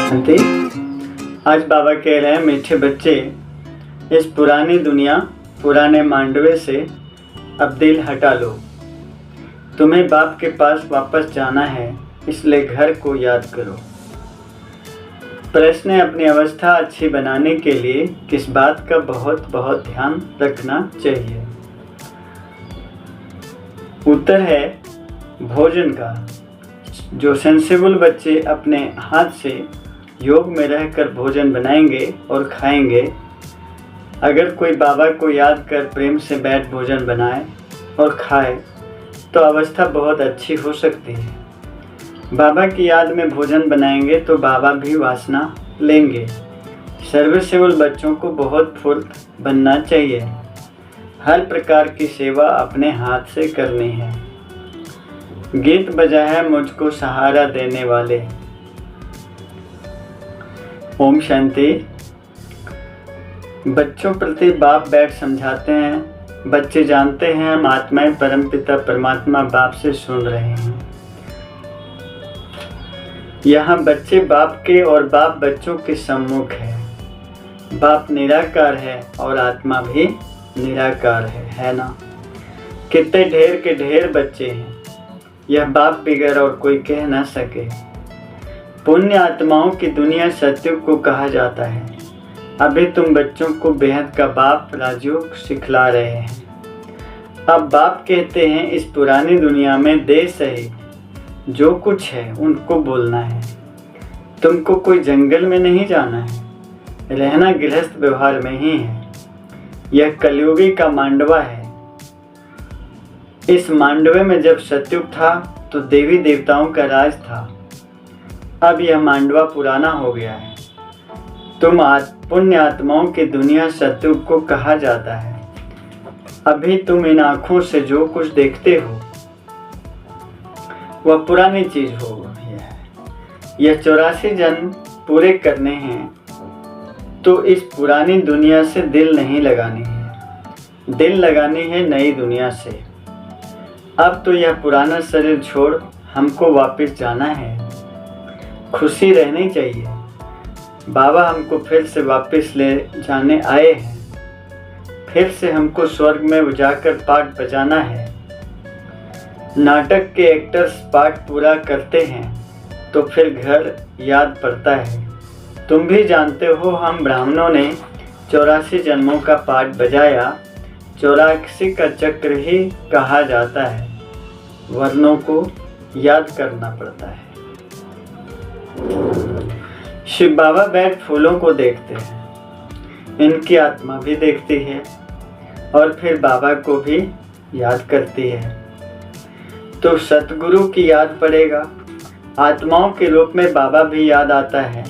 शांति। आज बाबा कह रहे हैं, मीठे बच्चे, इस पुरानी दुनिया, पुराने मांडवे से अब दिल हटा लो। तुम्हें बाप के पास वापस जाना है, इसलिए घर को याद करो। प्रश्न है, अपनी अवस्था अच्छी बनाने के लिए किस बात का बहुत बहुत ध्यान रखना चाहिए? उत्तर है भोजन का। जो सेंसिबल बच्चे अपने हाथ से योग में रहकर भोजन बनाएंगे और खाएंगे, अगर कोई बाबा को याद कर प्रेम से बैठ भोजन बनाए और खाए तो अवस्था बहुत अच्छी हो सकती है। बाबा की याद में भोजन बनाएंगे तो बाबा भी वासना लेंगे। सर्विसेबल बच्चों को बहुत फुर्त बनना चाहिए। हर प्रकार की सेवा अपने हाथ से करनी है। गीत बजा है मुझको सहारा देने वाले। ओम शांति। बच्चों प्रति बाप बैठ समझाते हैं। बच्चे जानते हैं हम आत्माएं परमपिता परमात्मा बाप से सुन रहे हैं। यहाँ बच्चे बाप के और बाप बच्चों के सम्मुख है। बाप निराकार है और आत्मा भी निराकार है ना? कितने ढेर के ढेर बच्चे हैं, यह बाप बिगैर और कोई कह ना सके। पुण्य आत्माओं की दुनिया सत्युग को कहा जाता है। अभी तुम बच्चों को बेहद का बाप राजयोग सिखला रहे हैं। अब बाप कहते हैं, इस पुरानी दुनिया में दे सहित जो कुछ है उनको बोलना है। तुमको कोई जंगल में नहीं जाना है, रहना गृहस्थ व्यवहार में ही है। यह कलयुगी का मांडवा है। इस मांडवे में जब सतयुग था तो देवी देवताओं का राज था। अब यह मांडवा पुराना हो गया है। तुम पुण्य आत्माओं की दुनिया सतयुग को कहा जाता है। अभी तुम इन आँखों से जो कुछ देखते हो वह पुरानी चीज हो गई है। यह 84 जन्म पूरे करने हैं तो इस पुरानी दुनिया से दिल नहीं लगानी है, दिल लगानी है नई दुनिया से। अब तो यह पुराना शरीर छोड़ हमको वापस जाना है। खुशी रहनी चाहिए। बाबा हमको फिर से वापस ले जाने आए हैं। फिर से हमको स्वर्ग में जाकर पाठ बजाना है। नाटक के एक्टर्स पाठ पूरा करते हैं तो फिर घर याद पड़ता है। तुम भी जानते हो, हम ब्राह्मणों ने 84 जन्मों का पाठ बजाया। 84 का चक्र ही कहा जाता है। वर्णों को याद करना पड़ता है। शिव बाबा बैठ फूलों को देखते हैं। इनकी आत्मा भी देखती है और फिर बाबा को भी याद करती है। तो सतगुरु की याद पड़ेगा। आत्माओं के रूप में बाबा भी याद आता है।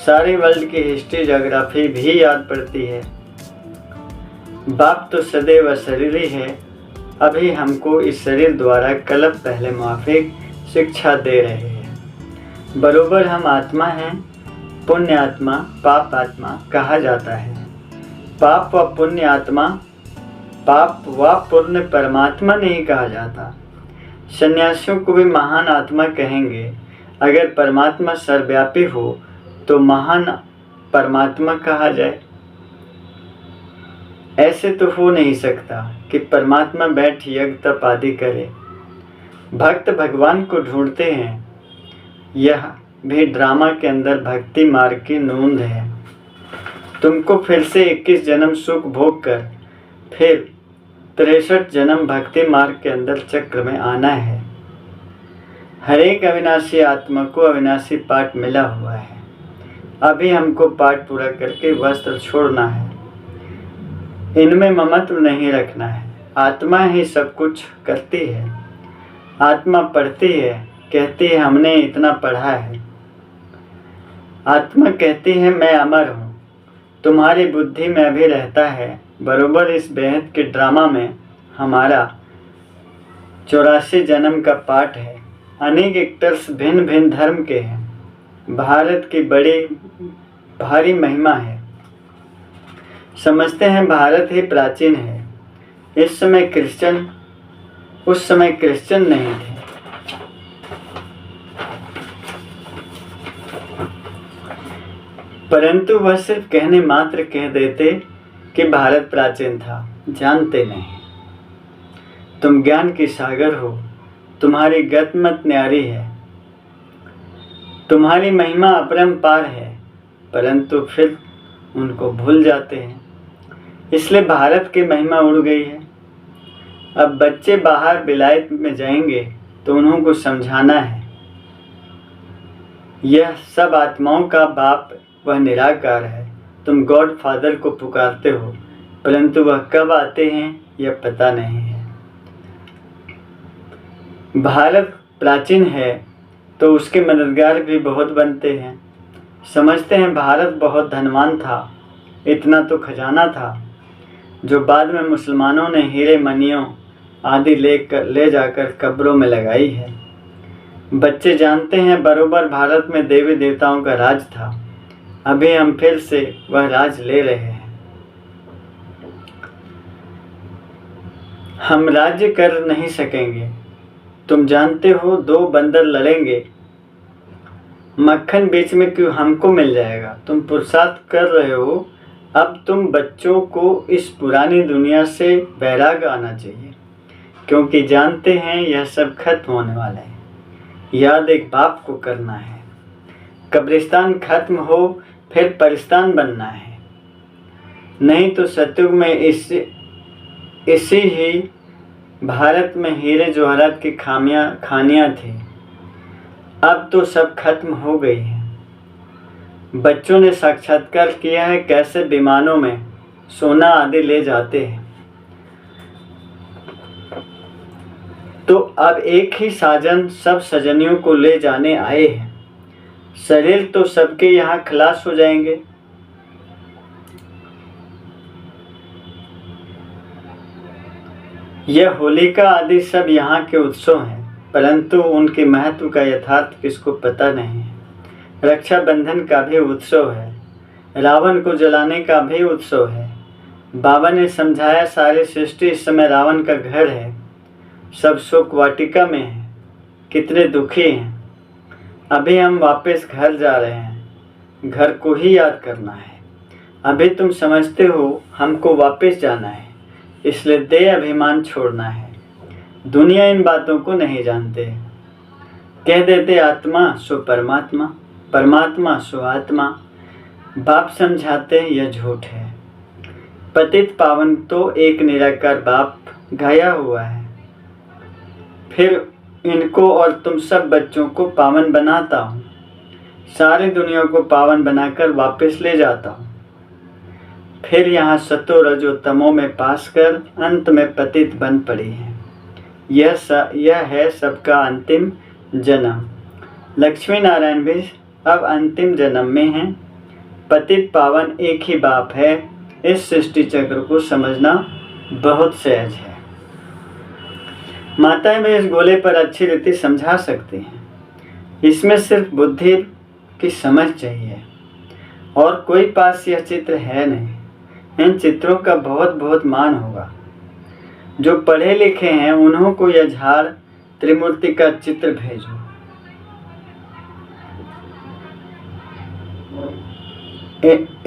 सारे वर्ल्ड की हिस्ट्री ज्योग्राफी भी याद पड़ती है। बाप तो सदैव शरीरी है। अभी हमको इस शरीर द्वारा कल्प पहले माफिक शिक्षा दे रहे हैं। बरोबर हम आत्मा हैं। पुण्य आत्मा पाप आत्मा कहा जाता है। पाप व पुण्य आत्मा, पाप व पुण्य परमात्मा नहीं कहा जाता। सन्यासियों को भी महान आत्मा कहेंगे। अगर परमात्मा सर्वव्यापी हो तो महान परमात्मा कहा जाए। ऐसे तो हो नहीं सकता कि परमात्मा बैठ यज्ञ तप आदि करे। भक्त भगवान को ढूंढते हैं। यह भी ड्रामा के अंदर भक्ति मार्ग की नूंद है। तुमको फिर से 21 जन्म सुख भोग कर फिर 63 जन्म भक्ति मार्ग के अंदर चक्र में आना है। हर एक अविनाशी आत्मा को अविनाशी पाठ मिला हुआ है। अभी हमको पाठ पूरा करके वस्त्र छोड़ना है। इनमें ममत्व नहीं रखना है। आत्मा ही सब कुछ करती है। आत्मा पढ़ती है, कहती है हमने इतना पढ़ा है। आत्मा कहती है मैं अमर हूँ। तुम्हारी बुद्धि में अभी रहता है। बरोबर इस बेहद के ड्रामा में हमारा 84 जन्म का पाठ है। अनेक एक्टर्स भिन्न भिन्न धर्म के हैं। भारत की बड़ी भारी महिमा है। समझते हैं भारत ही प्राचीन है। इस समय क्रिश्चियन, उस समय क्रिश्चियन नहीं थे। परंतु वह सिर्फ कहने मात्र कह देते कि भारत प्राचीन था, जानते नहीं। तुम ज्ञान की सागर हो, तुम्हारी गतमत न्यारी है, तुम्हारी महिमा अपरंपार है, परंतु फिर उनको भूल जाते हैं। इसलिए भारत की महिमा उड़ गई है। अब बच्चे बाहर विलायत में जाएंगे तो उन्होंने समझाना है, यह सब आत्माओं का बाप वह निराकार है। तुम गॉड फादर को पुकारते हो, परंतु वह कब आते हैं यह पता नहीं है। भारत प्राचीन है तो उसके मददगार भी बहुत बनते हैं। समझते हैं भारत बहुत धनवान था, इतना तो खजाना था जो बाद में मुसलमानों ने हीरे मनियों आदि ले जाकर कब्रों में लगाई है। बच्चे जानते हैं बरोबर भारत में देवी देवताओं का राज था, अभी हम फिर से वह राज ले रहे हैं। हम राज्य कर नहीं सकेंगे। तुम जानते हो, दो बंदर लड़ेंगे, मक्खन बीच में क्यों हमको मिल जाएगा। तुम पुरुषार्थ कर रहे हो, अब तुम बच्चों को इस पुरानी दुनिया से वैराग आना चाहिए, क्योंकि जानते हैं यह सब खत्म होने वाला है। याद एक बाप को करना है। कब्रिस्तान खत्म हो फिर परिस्तान बनना है, नहीं तो सतयुग में इसी ही भारत में हीरे जवाहरात की खानियाँ थी, अब तो सब खत्म हो गई है। बच्चों ने साक्षात्कार किया है कैसे विमानों में सोना आदि ले जाते हैं। तो अब एक ही साजन सब सजनियों को ले जाने आए हैं। शरीर तो सबके यहाँ खलास हो जाएंगे। यह होलिका आदि सब यहाँ के उत्सव हैं, परंतु उनके महत्व का यथार्थ किसको पता नहीं है। रक्षाबंधन का भी उत्सव है, रावण को जलाने का भी उत्सव है। बाबा ने समझाया सारी सृष्टि इस समय रावण का घर है, सब शोक वाटिका में है, कितने दुखी हैं। अभी हम वापस घर जा रहे हैं, घर को ही याद करना है। अभी तुम समझते हो हमको वापस जाना है, इसलिए देह अभिमान छोड़ना है। दुनिया इन बातों को नहीं जानते, कह देते आत्मा सो परमात्मा, परमात्मा सो आत्मा। बाप समझाते यह झूठ है। पतित पावन तो एक निराकार बाप गाया हुआ है, फिर इनको और तुम सब बच्चों को पावन बनाता हूँ, सारी दुनिया को पावन बनाकर वापस ले जाता हूँ। फिर यहाँ सतो रजो तमो में पास कर अंत में पतित बन पड़ी है। यह है सबका अंतिम जन्म। लक्ष्मी नारायण भी अब अंतिम जन्म में हैं। पतित पावन एक ही बाप है। इस सृष्टि चक्र को समझना बहुत सहज है। माताएं भी इस गोले पर अच्छी रीति समझा सकती हैं। इसमें सिर्फ बुद्धि की समझ चाहिए, और कोई पास यह चित्र है नहीं। इन चित्रों का बहुत बहुत मान होगा। जो पढ़े लिखे हैं उन्हों को यह झाड़ त्रिमूर्ति का चित्र भेजो।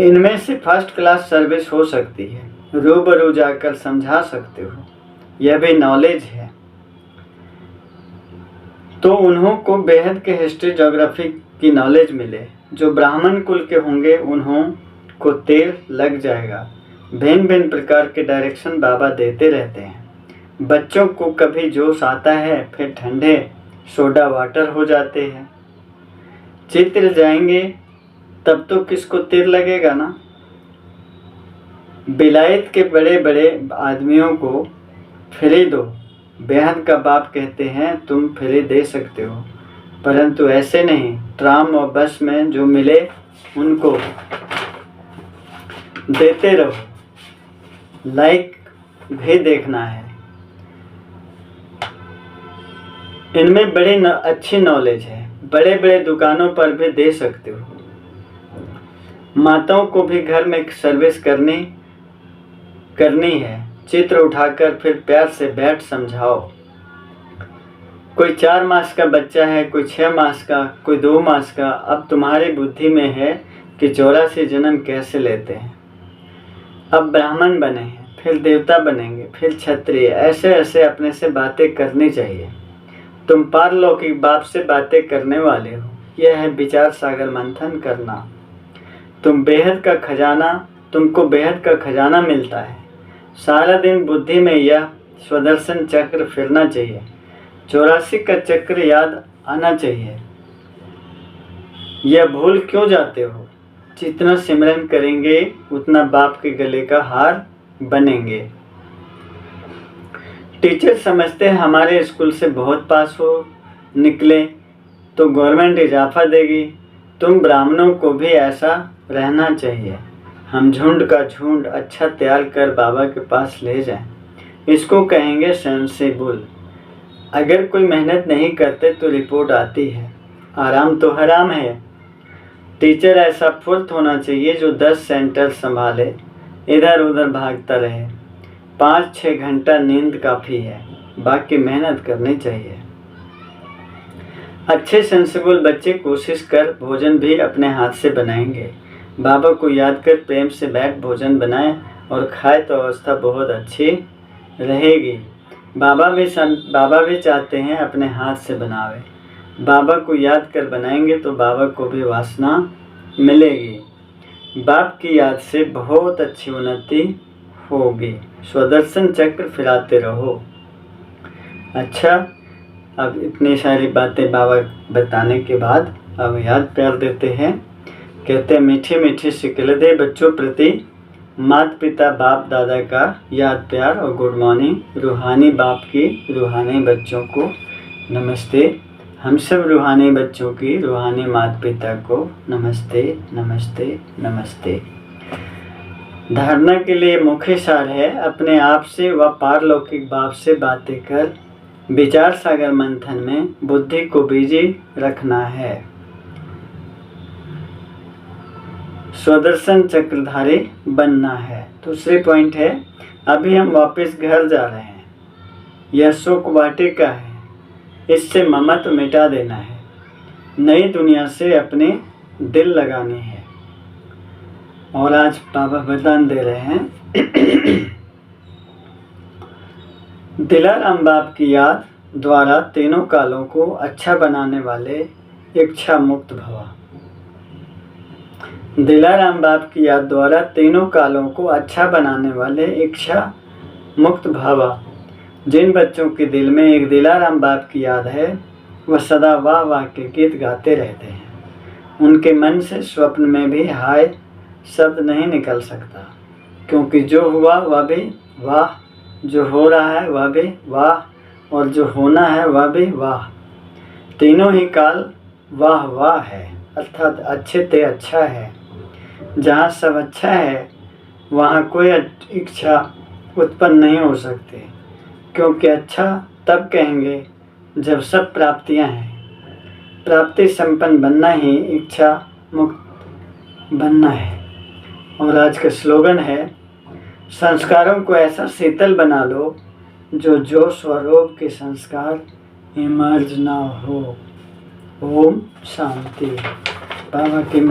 इनमें से फर्स्ट क्लास सर्विस हो सकती है, रूबरू जाकर समझा सकते हो, यह भी नॉलेज है। तो उन्हों को बेहद के हिस्ट्री ज्योग्राफी की नॉलेज मिले। जो ब्राह्मण कुल के होंगे उन्हों को तेल लग जाएगा। भिन्न भिन्न प्रकार के डायरेक्शन बाबा देते रहते हैं। बच्चों को कभी जोश आता है, फिर ठंडे सोडा वाटर हो जाते हैं। चित्र जाएंगे तब तो किसको तीर लगेगा ना। विलायत के बड़े बड़े आदमियों को फ्री दो। बेहद का बाप कहते हैं तुम फ्री दे सकते हो, परंतु ऐसे नहीं। ट्राम और बस में जो मिले उनको देते रहो। लाइक भी देखना है। इनमें बड़ी अच्छी नॉलेज है। बड़े बड़े दुकानों पर भी दे सकते हो। माताओं को भी घर में सर्विस करनी है। चित्र उठाकर फिर प्यार से बैठ समझाओ। कोई 4 मास का बच्चा है, कोई 6 मास का, कोई 2 मास का। अब तुम्हारी बुद्धि में है कि 84 जन्म कैसे लेते हैं। अब ब्राह्मण बने हैं, फिर देवता बनेंगे, फिर क्षत्रिय, ऐसे ऐसे अपने से बातें करनी चाहिए। तुम पारलौकिक बाप से बातें करने वाले हो, यह है विचार सागर मंथन करना। तुमको बेहद का खजाना मिलता है। सारा दिन बुद्धि में यह स्वदर्शन चक्र फिरना चाहिए, 84 का चक्र याद आना चाहिए। यह भूल क्यों जाते हो? जितना सिमरन करेंगे उतना बाप के गले का हार बनेंगे। टीचर समझते हैं हमारे स्कूल से बहुत पास हो निकले तो गवर्नमेंट इजाफा देगी। तुम ब्राह्मणों को भी ऐसा रहना चाहिए। हम झुंड का झुंड अच्छा तैयार कर बाबा के पास ले जाएं। इसको कहेंगे सेंसिबल। अगर कोई मेहनत नहीं करते तो रिपोर्ट आती है, आराम तो हराम है। टीचर ऐसा फुर्त होना चाहिए जो 10 सेंटर संभाले, इधर उधर भागता रहे। 5-6 घंटा नींद काफ़ी है, बाकी मेहनत करनी चाहिए। अच्छे सेंसिबल बच्चे कोशिश कर भोजन भी अपने हाथ से बनाएंगे। बाबा को याद कर प्रेम से बैठ भोजन बनाए और खाए तो अवस्था बहुत अच्छी रहेगी। बाबा भी चाहते हैं अपने हाथ से बनावे। बाबा को याद कर बनाएंगे तो बाबा को भी वासना मिलेगी। बाप की याद से बहुत अच्छी उन्नति होगी। स्वदर्शन चक्र फिराते रहो। अच्छा, अब इतनी सारी बातें बाबा बताने के बाद अब याद प्यार देते हैं। कहते हैं मीठी मीठी शिकल दे बच्चों प्रति माता पिता बाप दादा का याद प्यार और गुड मॉर्निंग। रूहानी बाप की रूहानी बच्चों को नमस्ते। हम सब रूहानी बच्चों की रूहानी माता पिता को नमस्ते नमस्ते नमस्ते। धारणा के लिए मुख्य सार है अपने आप से व पारलौकिक बाप से बातें कर विचार सागर मंथन में बुद्धि को बिजी रखना है। स्वदर्शन चक्रधारी बनना है। दूसरी पॉइंट है अभी हम वापस घर जा रहे हैं। यह शोक वाटिका है, इससे ममत्व मिटा देना है। नई दुनिया से अपने दिल लगानी है। और आज बाबा वरदान दे रहे हैं दिलाराम बाप की याद द्वारा तीनों कालों को अच्छा बनाने वाले इच्छा मुक्त भवा। दिलाराम बाप की याद द्वारा तीनों कालों को अच्छा बनाने वाले इच्छा मुक्त भवा। जिन बच्चों के दिल में एक दिलाराम बाप की याद है वह सदा वाह वाह के गीत गाते रहते हैं। उनके मन से स्वप्न में भी हाय शब्द नहीं निकल सकता, क्योंकि जो हुआ वह भी वाह, जो हो रहा है वह भी वाह, और जो होना है वह भी वाह। तीनों ही काल वाह वाह है, अर्थात अच्छे ते अच्छा है। जहाँ सब अच्छा है वहाँ कोई इच्छा उत्पन्न नहीं हो सकती, क्योंकि अच्छा तब कहेंगे जब सब प्राप्तियां हैं। प्राप्ति संपन्न बनना ही इच्छा मुक्त बनना है। और आज का स्लोगन है संस्कारों को ऐसा शीतल बना लो जो जोश व रोब के संस्कार इमर्ज ना हो। ओम शांति। बाबा की